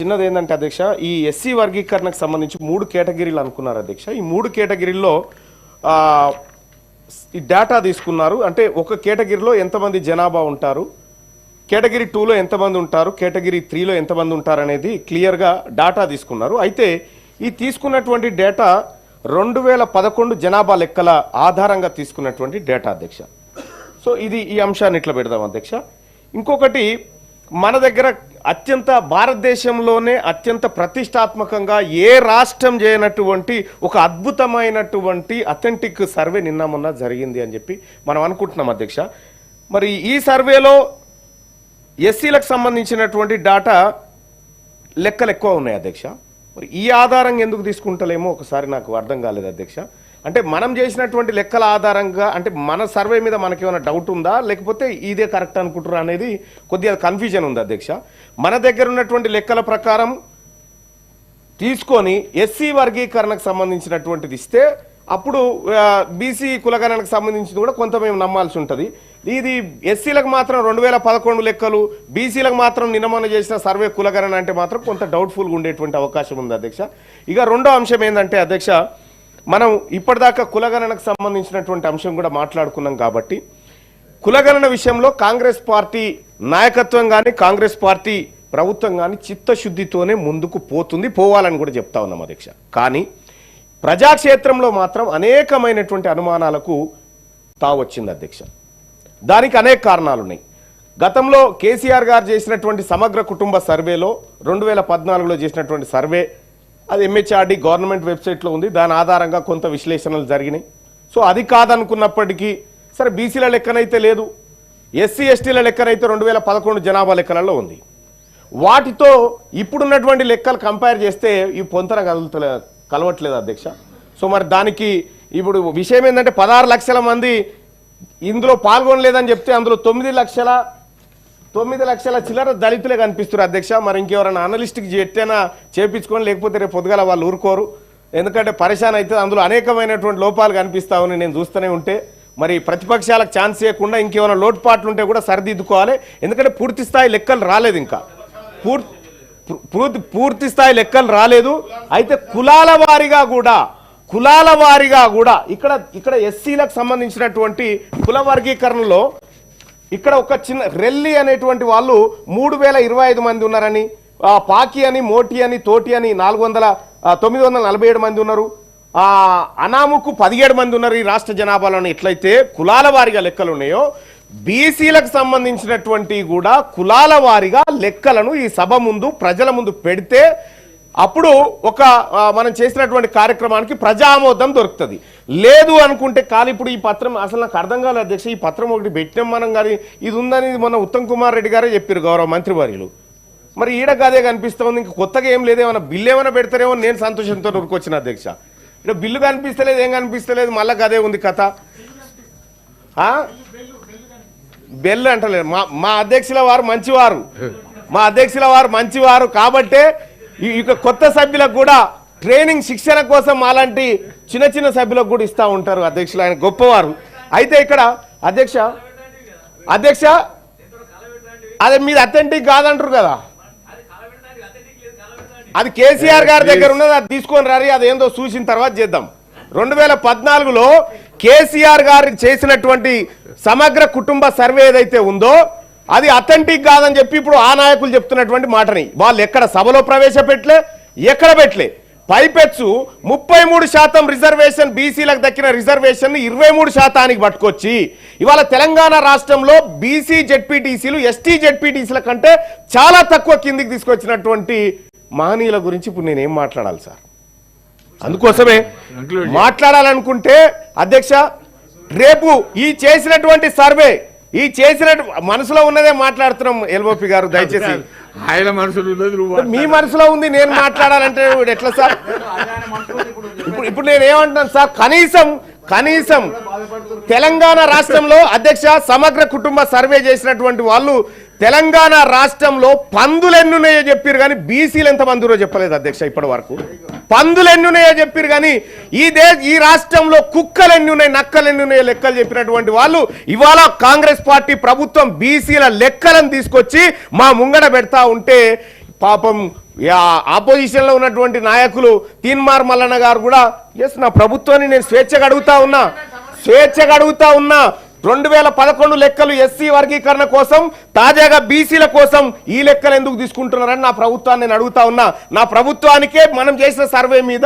చిన్నది ఏంటంటే అధ్యక్ష ఈ ఎస్సీ వర్గీకరణకు సంబంధించి 3 కేటగిరీలు అనుకున్నారు అధ్యక్ష. ఈ 3 కేటగిరీల్లో ఈ డేటా తీసుకున్నారు. అంటే ఒక కేటగిరీలో ఎంతమంది జనాభా ఉంటారు, కేటగిరీ 2లో ఎంతమంది ఉంటారు, కేటగిరీ 3లో ఎంతమంది ఉంటారు అనేది క్లియర్గా డేటా తీసుకున్నారు. అయితే ఈ తీసుకున్నటువంటి డేటా 2011 జనాభా లెక్కల ఆధారంగా తీసుకున్నటువంటి డేటా అధ్యక్ష. సో ఇది ఈ అంశాన్ని ఇట్లా పెడదాం అధ్యక్ష. ఇంకొకటి మన దగ్గర భారతదేశంలోనే అత్యంత ప్రతిష్టాత్మకంగా ఏ రాష్ట్రం చేయనటువంటి ఒక అద్భుతమైనటువంటి అథెంటిక్ సర్వే నిన్న మొన్న జరిగింది అని చెప్పి మనం అనుకుంటున్నాం అధ్యక్ష. మరి ఈ సర్వేలో ఎస్సీలకు సంబంధించినటువంటి డాటా లెక్కలు ఎక్కువ ఉన్నాయి అధ్యక్ష. మరి ఈ ఆధారంగా ఎందుకు తీసుకుంటలేమో ఒకసారి నాకు అర్థం కాలేదు అధ్యక్ష. అంటే మనం చేసినటువంటి లెక్కల ఆధారంగా అంటే మన సర్వే మీద మనకేమైనా డౌట్ ఉందా, లేకపోతే ఇదే కరెక్ట్ అనుకుంటారా అనేది కొద్దిగా కన్ఫ్యూజన్ ఉంది అధ్యక్ష. మన దగ్గర ఉన్నటువంటి లెక్కల ప్రకారం తీసుకొని ఎస్సీ వర్గీకరణకు సంబంధించినటువంటిది ఇస్తే అప్పుడు బీసీ కులగణనకు సంబంధించింది కూడా కొంత మేము నమ్మాల్సి ఉంటుంది. ఇది ఎస్సీలకు మాత్రం 2011 లెక్కలు, బీసీలకు మాత్రం నిన్నమన్న చేసిన సర్వే కులగణన అంటే మాత్రం కొంత డౌట్ఫుల్గా ఉండేటువంటి అవకాశం ఉంది అధ్యక్ష. ఇక రెండో అంశం ఏంటంటే అధ్యక్ష, మనం ఇప్పటిదాకా కులగణనకు సంబంధించినటువంటి అంశం కూడా మాట్లాడుకున్నాం కాబట్టి కులగణన విషయంలో కాంగ్రెస్ పార్టీ నాయకత్వం కానీ కాంగ్రెస్ పార్టీ ప్రభుత్వం కానీ చిత్తశుద్ధితోనే ముందుకు పోవాలని కూడా చెప్తా ఉన్నాం అధ్యక్ష. కానీ ప్రజాక్షేత్రంలో మాత్రం అనేకమైనటువంటి అనుమానాలకు తావొచ్చింది అధ్యక్ష. దానికి అనేక కారణాలు ఉన్నాయి. గతంలో కేసీఆర్ గారు చేసినటువంటి సమగ్ర కుటుంబ సర్వేలో 2014లో చేసినటువంటి సర్వే అది ఎంహెచ్ఆర్డి గవర్నమెంట్ వెబ్సైట్లో ఉంది. దాని ఆధారంగా కొంత విశ్లేషణలు జరిగినాయి. సో అది కాదనుకున్నప్పటికీ సరే బీసీల లెక్కనైతే లేదు, ఎస్సీ ఎస్టీల లెక్కనైతే 2011 జనాభా లెక్కలలో ఉంది. వాటితో ఇప్పుడున్నటువంటి లెక్కలు కంపేర్ చేస్తే ఈ పొంతన కలవట్లేదు అధ్యక్ష. సో మరి దానికి ఇప్పుడు విషయం ఏంటంటే 16 లక్షల మంది ఇందులో పాల్గొనలేదని చెప్తే అందులో 9 లక్షల చిల్లర దళితులే కనిపిస్తారు అధ్యక్ష. మరి ఇంకెవరైనా అనలిస్ట్కి ఎట్టైనా చేపించుకొని, లేకపోతే రేపు పొద్దుగాల వాళ్ళు ఊరుకోరు. ఎందుకంటే పరిశాన్ అయితే అందులో అనేకమైనటువంటి లోపాలు కనిపిస్తామని నేను చూస్తూనే ఉంటే మరి ప్రతిపక్షాలకు ఛాన్స్ ఇవ్వకుండా ఇంకేమైనా లోటుపాట్లు ఉంటే కూడా సరిదిద్దుకోవాలి. ఎందుకంటే పూర్తి స్థాయి లెక్కలు రాలేదు, ఇంకా పూర్తి స్థాయి లెక్కలు రాలేదు. అయితే కులాల వారీగా కూడా ఇక్కడ ఎస్సీలకు సంబంధించినటువంటి కుల వర్గీకరణలో ఇక్కడ ఒక చిన్న రెల్లి అనేటువంటి వాళ్ళు 3025 మంది ఉన్నారని, పాకి అని, మోటి అని, తోటి అని 947 మంది ఉన్నారు, అనాముకు 17 మంది ఉన్నారు ఈ రాష్ట్ర జనాభాలోని. ఎట్లయితే కులాల వారీగా లెక్కలు ఉన్నాయో బీసీలకు సంబంధించినటువంటి కూడా కులాల వారీగా లెక్కలను ఈ సభ ముందు ప్రజల ముందు పెడితే అప్పుడు ఒక మనం చేసినటువంటి కార్యక్రమానికి ప్రజా ఆమోదం దొరుకుతుంది. లేదు అనుకుంటే కానీ ఇప్పుడు ఈ పత్రం అసలు నాకు అర్థం కాలేదు అధ్యక్ష. ఈ పత్రం ఒకటి పెట్టినాం మనం, కానీ ఇది ఉందని మొన్న ఉత్తమ్ కుమార్ రెడ్డి గారే చెప్పారు గౌరవ మంత్రివర్యులు. మరి ఈడ గదే కనిపిస్తుంది, ఇంకా కొత్తగా ఏం లేదు, ఏమైనా బిల్లు ఏమైనా పెడతారేమో నేను సంతోషంతో ఊరుకొచ్చిన అధ్యక్ష. ఇక్కడ బిల్లు కనిపిస్తలేదు, ఏం కనిపిస్తలేదు, మళ్ళీ గదే ఉంది కథ. బెల్లు అంటలేదు. మా అధ్యక్షుల వారు మంచివారు కాబట్టే ఇక కొత్త సభ్యులకు కూడా ట్రైనింగ్ శిక్షణ కోసం అలాంటి చిన్న సభ్యులకు కూడా ఇస్తూ ఉంటారు అధ్యక్షులు. ఆయన గొప్పవారు. అయితే ఇక్కడ అధ్యక్ష అదే మీరు అథెంటిక్ కాదంటారు కదా, అది కేసీఆర్ గారి దగ్గర ఉన్నది, అది తీసుకొని రారి, అదేందో చూసిన తర్వాత చేద్దాం. 2014లో కేసీఆర్ గారు చేసినటువంటి సమగ్ర కుటుంబ సర్వే ఏదైతే ఉందో అది అథెంటిక్ కాదని చెప్పి ఇప్పుడు ఆ నాయకులు చెప్తున్నటువంటి మాటని వాళ్ళు ఎక్కడ సభలో ప్రవేశపెట్టలే, ఎక్కడ పెట్టలే. పైపెచ్చు 33% రిజర్వేషన్ బీసీలకు దక్కిన రిజర్వేషన్ 23%కి పట్టుకొచ్చి ఇవాళ తెలంగాణ రాష్ట్రంలో బీసీ జెడ్పీటీసీలు ఎస్టీ జెడ్పీటీసీల కంటే చాలా తక్కువ కిందికి తీసుకొచ్చినటువంటి మహనీయుల గురించి ఇప్పుడు నేనేం మాట్లాడాలి సార్? అందుకోసమే మాట్లాడాలనుకుంటే అధ్యక్ష రేపు ఈ చేసినటువంటి సర్వే మనసులో ఉన్నదే మాట్లాడుతున్నాం. ఎల్ఓపి గారు దయచేసి ఆయన మనసులో మీ మనసులో ఉంది, నేను మాట్లాడాలంటే ఎట్లా సార్? ఇప్పుడు నేనేమంటున్నాను సార్, కనీసం తెలంగాణ రాష్ట్రంలో అధ్యక్ష సమగ్ర కుటుంబ సర్వే చేసినటువంటి వాళ్ళు తెలంగాణ రాష్ట్రంలో పందులు ఎన్నున్నాయో చెప్పారు కానీ బీసీలు ఎంత మందిరో చెప్పలేదు అధ్యక్ష. ఇప్పటి వరకు పందులు ఎన్నున్నాయో చెప్పారు కానీ ఈ రాష్ట్రంలో కుక్కలు ఎన్నున్నాయి, నక్కలు ఎన్నున్నాయో లెక్కలు చెప్పినటువంటి వాళ్ళు ఇవాళ కాంగ్రెస్ పార్టీ ప్రభుత్వం బీసీల లెక్కలను తీసుకొచ్చి మా ముంగడ పెడతా ఉంటే పాపం ఆపోజిషన్ లో ఉన్నటువంటి నాయకులు తీన్మార్ మల్లన్న గారు కూడా ఎస్ నా ప్రభుత్వాన్ని నేను స్వేచ్ఛగా అడుగుతా ఉన్నా 2011 లెక్కలు ఎస్సీ వర్గీకరణ కోసం తాజాగా బీసీల కోసం ఈ లెక్కలు ఎందుకు తీసుకుంటున్నారని నా ప్రభుత్వాన్ని నేను అడుగుతా ఉన్నా. నా ప్రభుత్వానికే మనం చేసిన సర్వే మీద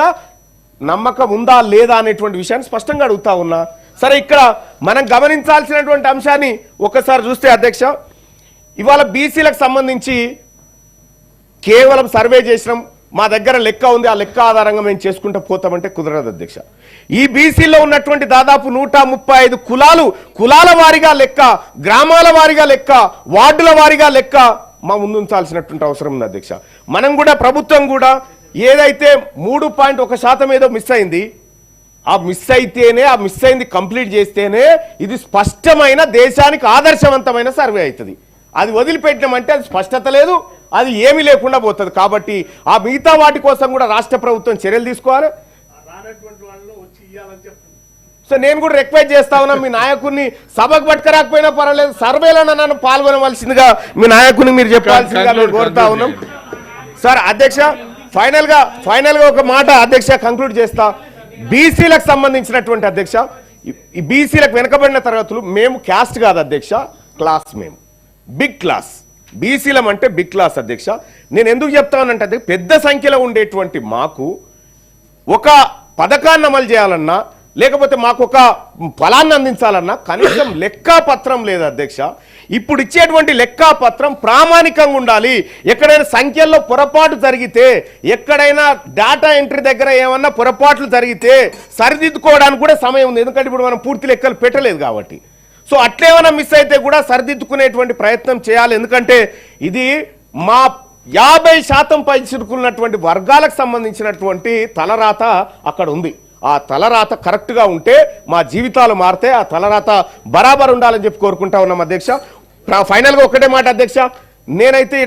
నమ్మకం ఉందా లేదా అనేటువంటి విషయాన్ని స్పష్టంగా అడుగుతా ఉన్నా. సరే, ఇక్కడ మనం గమనించాల్సినటువంటి అంశాన్ని ఒకసారి చూస్తే అధ్యక్ష, ఇవాళ బీసీలకు సంబంధించి కేవలం సర్వే చేసినాం, మా దగ్గర లెక్క ఉంది, ఆ లెక్క ఆధారంగా మేము చేసుకుంటూ పోతామంటే కుదరదు అధ్యక్ష. ఈ బీసీలో ఉన్నటువంటి దాదాపు 135 కులాల వారీగా లెక్క, గ్రామాల వారీగా లెక్క, వార్డుల వారీగా లెక్క మా ముందుంచాల్సినటువంటి అవసరం ఉంది అధ్యక్ష. మనం కూడా ప్రభుత్వం కూడా ఏదైతే 3.1% ఏదో మిస్ అయింది, ఆ మిస్ అయింది కంప్లీట్ చేస్తేనే ఇది స్పష్టమైన దేశానికి ఆదర్శవంతమైన సర్వే అవుతుంది. అది వదిలిపెట్టినామంటే అది స్పష్టత లేదు, అది ఏమీ లేకుండా పోతుంది. కాబట్టి ఆ మిగతా వాటి కోసం కూడా రాష్ట్ర ప్రభుత్వం చర్యలు తీసుకోవాలి. సో నేను కూడా రిక్వెస్ట్ చేస్తా ఉన్నా, మీ నాయకుడిని సభకు పట్టుకరాకపోయినా పర్వాలేదు, సర్వేలో నన్ను పాల్గొనవలసిందిగా మీ నాయకుడిని మీరు చెప్పాల్సిందిగా మేము కోరుతా ఉన్నాం. సార్ అధ్యక్ష, ఫైనల్ గా ఒక మాట అధ్యక్ష కంక్లూడ్ చేస్తా. బీసీలకు సంబంధించినటువంటి అధ్యక్ష, ఈ బీసీలకు వెనకబడిన తరగతులు మేము క్యాస్ట్ కాదు అధ్యక్ష, క్లాస్. మేము బిగ్ క్లాస్, బీసీలం అంటే బిగ్ క్లాస్ అధ్యక్ష. నేను ఎందుకు చెప్తానంటే పెద్ద సంఖ్యలో ఉండేటువంటి మాకు ఒక పథకాన్ని అమలు చేయాలన్నా, లేకపోతే మాకు ఒక ఫలాన్ని అందించాలన్నా కనీసం లెక్కాపత్రం లేదు అధ్యక్ష. ఇప్పుడు ఇచ్చేటువంటి లెక్కాపత్రం ప్రామాణికంగా ఉండాలి. ఎక్కడైనా సంఖ్యల్లో పొరపాటు జరిగితే, ఎక్కడైనా డేటా ఎంట్రీ దగ్గర ఏమన్నా పొరపాట్లు జరిగితే సరిదిద్దుకోవడానికి కూడా సమయం ఉంది. ఎందుకంటే ఇప్పుడు మనం పూర్తి లెక్కలు పెట్టలేదు కాబట్టి. సో అట్లేమైనా మిస్ అయితే కూడా సరిదిద్దుకునేటువంటి ప్రయత్నం చేయాలి. ఎందుకంటే ఇది మా 50% పై చిరుకున్నటువంటి వర్గాలకు సంబంధించినటువంటి తలరాత అక్కడ ఉంది. ఆ తలరాత కరెక్ట్గా ఉంటే మా జీవితాలు మారితే, ఆ తలరాత బరాబర్ ఉండాలని చెప్పి కోరుకుంటా ఉన్నాం అధ్యక్ష. ఫైనల్గా ఒకటే మాట అధ్యక్ష, నేనైతే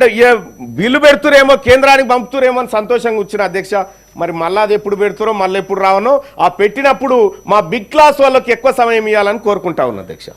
బిల్లు పెడుతురేమో, కేంద్రానికి పంపుతురేమో అని సంతోషంగా వచ్చిన అధ్యక్ష. మరి మళ్ళీ అది ఎప్పుడు పెడుతురో, మళ్ళీ ఎప్పుడు రావనో, ఆ పెట్టినప్పుడు మా బిగ్ క్లాస్ వాళ్ళకి ఎక్కువ సమయం ఇవ్వాలని కోరుకుంటా ఉన్నా అధ్యక్ష.